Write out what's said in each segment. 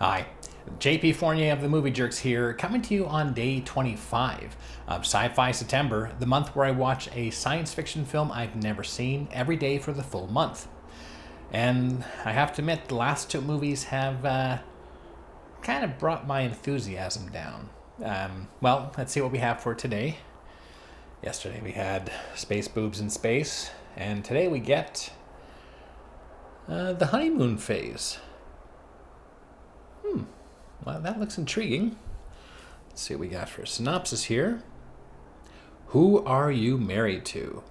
Hi, JP Fournier of the Movie Jerks here, coming to you on day 25 of Sci-Fi September, the month where I watch a science fiction film I've never seen every day for the full month. And I have to admit, the last two movies have kind of brought my enthusiasm down. Well, let's see what we have for today. Yesterday we had Space Boobs in Space, and today we get the Honeymoon Phase. Well, that looks intriguing. Let's see what we got for a synopsis here. Who are you married to?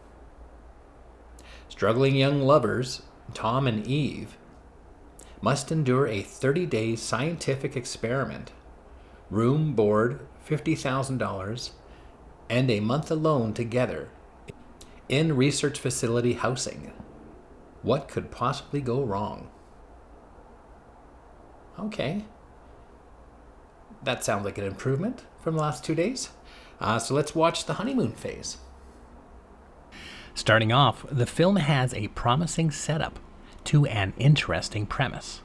Struggling young lovers, Tom and Eve, must endure a 30-day scientific experiment, room, board, $50,000, and a month alone together in research facility housing. What could possibly go wrong? Okay. That sounds like an improvement from the last 2 days. So let's watch the Honeymoon Phase. Starting off, the film has a promising setup to an interesting premise.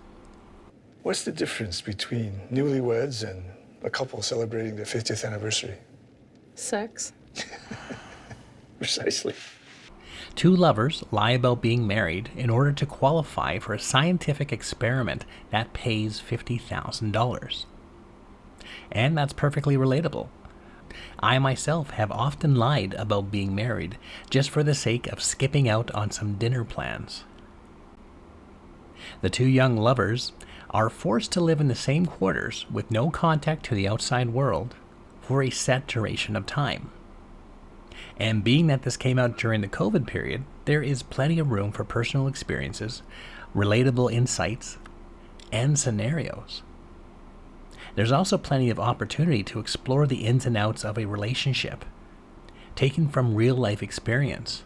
What's the difference between newlyweds and a couple celebrating their 50th anniversary? Sex. Precisely. Two lovers lie about being married in order to qualify for a scientific experiment that pays $50,000. And that's perfectly relatable. I myself have often lied about being married just for the sake of skipping out on some dinner plans. The two young lovers are forced to live in the same quarters with no contact to the outside world for a set duration of time. And being that this came out during the COVID period, there is plenty of room for personal experiences, relatable insights, and scenarios. There's also plenty of opportunity to explore the ins and outs of a relationship, taken from real-life experience,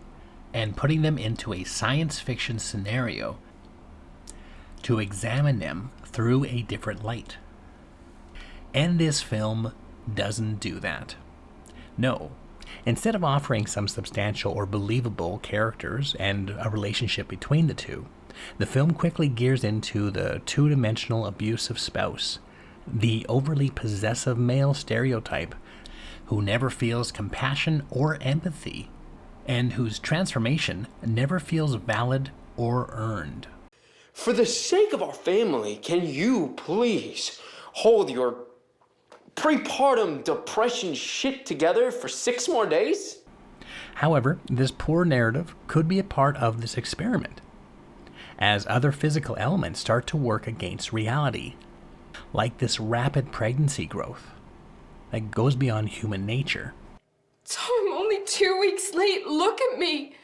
and putting them into a science fiction scenario to examine them through a different light. And this film doesn't do that. No. Instead of offering some substantial or believable characters and a relationship between the two, the film quickly gears into the two-dimensional abusive spouse, the overly possessive male stereotype who never feels compassion or empathy, and whose transformation never feels valid or earned. For the sake of our family, can you please hold your prepartum depression shit together for 6 more days? However, this poor narrative could be a part of this experiment, as other physical elements start to work against reality, like this rapid pregnancy growth that goes beyond human nature. Tom, I'm only 2 weeks late. Look at me.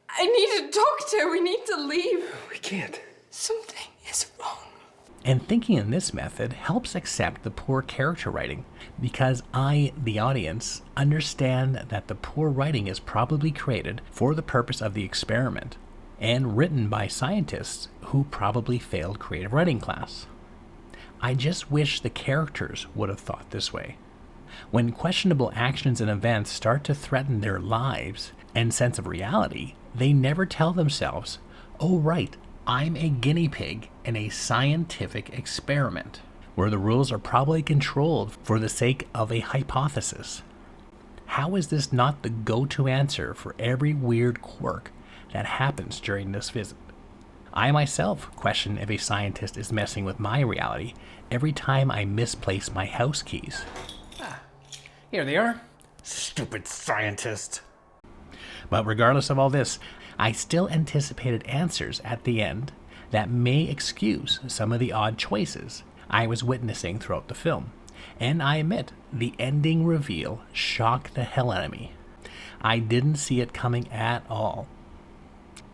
I need a doctor. We need to leave. We can't. Something is wrong. And thinking in this method helps accept the poor character writing, because I, the audience, understand that the poor writing is probably created for the purpose of the experiment and written by scientists who probably failed creative writing class. I just wish the characters would have thought this way. When questionable actions and events start to threaten their lives and sense of reality, they never tell themselves, oh right, I'm a guinea pig in a scientific experiment, where the rules are probably controlled for the sake of a hypothesis. How is this not the go-to answer for every weird quirk that happens during this visit? I myself question if a scientist is messing with my reality every time I misplace my house keys. Here they are. Stupid scientist. But regardless of all this, I still anticipated answers at the end that may excuse some of the odd choices I was witnessing throughout the film. And I admit, the ending reveal shocked the hell out of me. I didn't see it coming at all.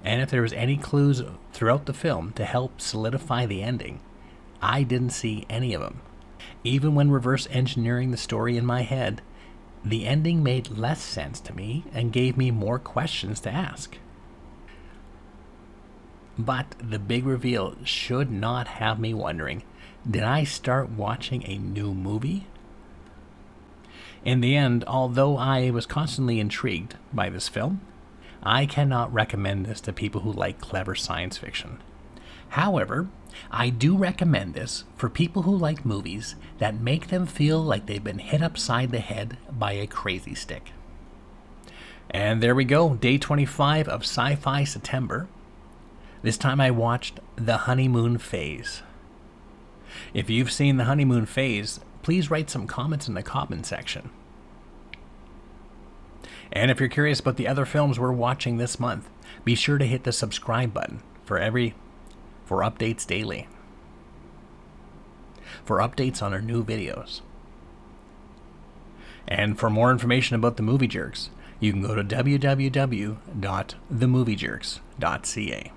And if there was any clues throughout the film to help solidify the ending, I didn't see any of them. Even when reverse engineering the story in my head, the ending made less sense to me and gave me more questions to ask. But the big reveal should not have me wondering, did I start watching a new movie? In the end, although I was constantly intrigued by this film, I cannot recommend this to people who like clever science fiction. However, I do recommend this for people who like movies that make them feel like they've been hit upside the head by a crazy stick. And there we go, day 25 of Sci-Fi September. This time I watched The Honeymoon Phase. If you've seen The Honeymoon Phase, please write some comments in the comment section. And if you're curious about the other films we're watching this month, be sure to hit the subscribe button for updates daily. For updates on our new videos. And for more information about the Movie Jerks, you can go to www.themoviejerks.ca.